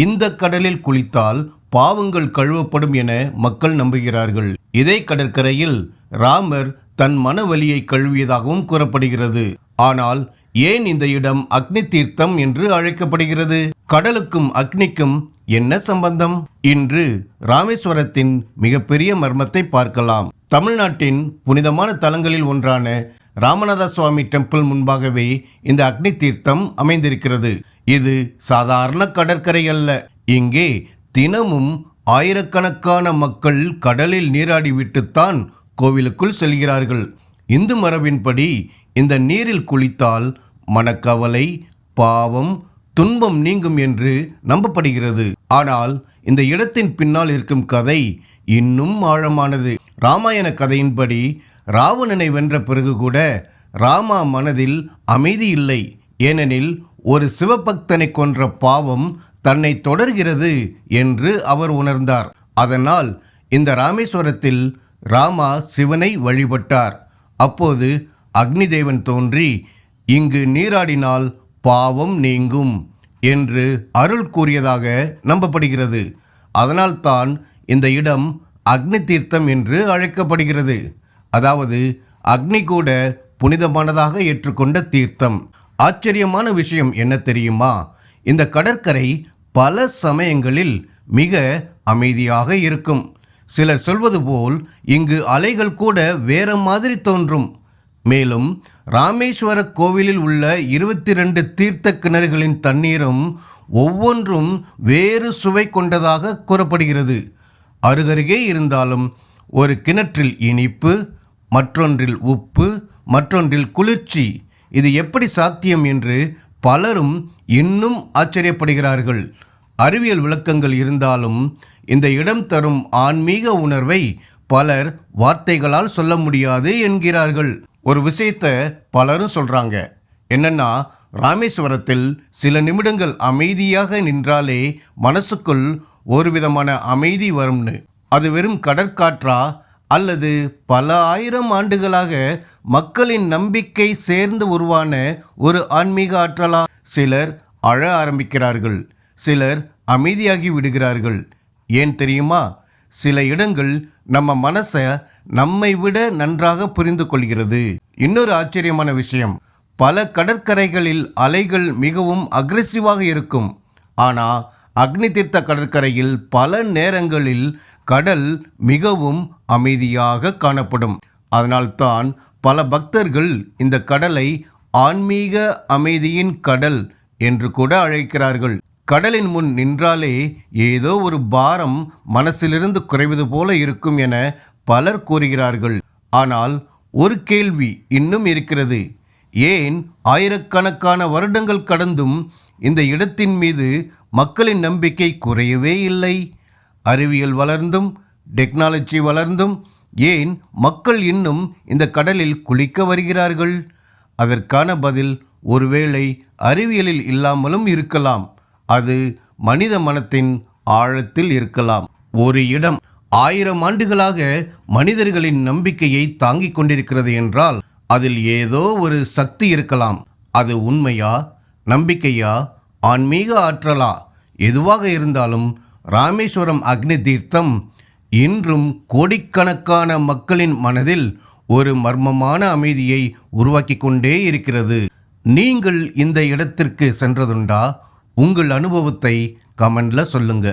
இந்த கடலில் குளித்தால் பாவங்கள் கழுவப்படும் என மக்கள் நம்புகிறார்கள். இதே கடற்கரையில் ராமர் தன் மனவலியை கழுவியதாகவும் கூறப்படுகிறது. ஆனால் ஏன் இந்த இடம் அக்னி தீர்த்தம் என்று அழைக்கப்படுகிறது? கடலுக்கும் அக்னிக்கும் என்ன சம்பந்தம்? இன்று ராமேஸ்வரத்தின் மிகப்பெரிய மர்மத்தை பார்க்கலாம். தமிழ்நாட்டின் புனிதமான தலங்களில் ஒன்றான ராமநாத சுவாமி டெம்பிள் முன்பாகவே இந்த அக்னி தீர்த்தம் அமைந்திருக்கிறது. இது சாதாரண கடற்கரை அல்ல. இங்கே தினமும் ஆயிரக்கணக்கான மக்கள் கடலில் நீராடிவிட்டுத்தான் கோவிலுக்குள் செல்கிறார்கள். இந்து மரபின்படி இந்த நீரில் குளித்தால் மனக்கவலை, பாவம், துன்பம் நீங்கும் என்று நம்பப்படுகிறது. ஆனால் இந்த இடத்தின் பின்னால் இருக்கும் கதை இன்னும் ஆழமானது. ராமாயண கதையின்படி ராவணனை வென்ற பிறகு கூட ராமா மனதில் அமைதி இல்லை. ஏனெனில் ஒரு சிவபக்தனை கொன்ற பாவம் தன்னை தொடர்கிறது என்று அவர் உணர்ந்தார். அதனால் இந்த ராமேஸ்வரத்தில் ராமா சிவனை வழிபட்டார். அப்போது அக்னி தேவன் தோன்றி இங்கு நீராடினால் பாவம் நீங்கும் என்று அருள் கூறியதாக நம்பப்படுகிறது. அதனால்தான் இந்த இடம் அக்னி தீர்த்தம் என்று அழைக்கப்படுகிறது. அதாவது அக்னி கூட புனிதமானதாக ஏற்றுக்கொண்ட தீர்த்தம். ஆச்சரியமான விஷயம் என்ன தெரியுமா? இந்த கடற்கரை பல சமயங்களில் மிக அமைதியாக இருக்கும். சிலர் சொல்வது போல் இங்கு அலைகள் கூட வேற மாதிரி தோன்றும். மேலும் ராமேஸ்வர கோவிலில் உள்ள 22 தீர்த்த கிணறுகளின் தண்ணீரும் ஒவ்வொன்றும் வேறு சுவை கொண்டதாக கூறப்படுகிறது. அருகருகே இருந்தாலும் ஒரு கிணற்றில் இனிப்பு, மற்றொன்றில் உப்பு, மற்றொன்றில் குளிர்ச்சி. இது எப்படி சாத்தியம் என்று பலரும் இன்னும் ஆச்சரியப்படுகிறார்கள். அறிவியல் விளக்கங்கள் இருந்தாலும் இந்த இடம் தரும் ஆன்மீக உணர்வை பலர் வார்த்தைகளால் சொல்ல முடியாது என்கிறார்கள். ஒரு விஷயத்தை பலரும் சொல்கிறாங்க. என்னன்னா, ராமேஸ்வரத்தில் சில நிமிடங்கள் அமைதியாக நின்றாலே மனசுக்குள் ஒரு விதமான அமைதி வரும்னு. அது வெறும் கடற்காற்றா அல்லது பல ஆயிரம் ஆண்டுகளாக மக்களின் நம்பிக்கை சேர்ந்து உருவான ஒரு ஆன்மீக ஆற்றலா? சிலர் அழ ஆரம்பிக்கிறார்கள், சிலர் அமைதியாகி விடுகிறார்கள். ஏன் தெரியுமா? சில இடங்கள் நம்ம மனசை நம்மை விட நன்றாக புரிந்து கொள்கிறது. இன்னொரு ஆச்சரியமான விஷயம், பல கடற்கரைகளில் அலைகள் மிகவும் அக்ரெசிவாக இருக்கும். ஆனால் அக்னி தீர்த்த கடற்கரையில் பல நேரங்களில் கடல் மிகவும் அமைதியாக காணப்படும். அதனால்தான் பல பக்தர்கள் இந்த கடலை ஆன்மீக அமைதியின் கடல் என்று கூட அழைக்கிறார்கள். கடலின் முன் நின்றாலே ஏதோ ஒரு பாரம் மனசிலிருந்து குறைவது போல இருக்கும் என பலர் கூறுகிறார்கள். ஆனால் ஒரு கேள்வி இன்னும் இருக்கிறது. ஏன் ஆயிரக்கணக்கான வருடங்கள் கடந்தும் இந்த இடத்தின் மீது மக்களின் நம்பிக்கை குறையவே இல்லை? அறிவியல் வளர்ந்தும் டெக்னாலஜி வளர்ந்தும் ஏன் மக்கள் இன்னும் இந்த கடலில் குளிக்க வருகிறார்கள்? அதற்கான பதில் ஒருவேளை அறிவியலில் இல்லாமலும் இருக்கலாம். அது மனித மனத்தின் ஆழத்தில் இருக்கலாம். ஒரு இடம் 1000 ஆண்டுகளாக மனிதர்களின் நம்பிக்கையை தாங்கிக் கொண்டிருக்கிறது என்றால் அதில் ஏதோ ஒரு சக்தி இருக்கலாம். அது உண்மையா, நம்பிக்கையா, ஆன்மீக ஆற்றலா? எதுவாக இருந்தாலும் ராமேஸ்வரம் அக்னி தீர்த்தம் இன்றும் கோடிக்கணக்கான மக்களின் மனதில் ஒரு மர்மமான அமைதியை உருவாக்கி கொண்டே இருக்கிறது. நீங்கள் இந்த இடத்திற்கு சென்றதுண்டா? உங்கள் அனுபவத்தை கமெண்ட்ல சொல்லுங்க.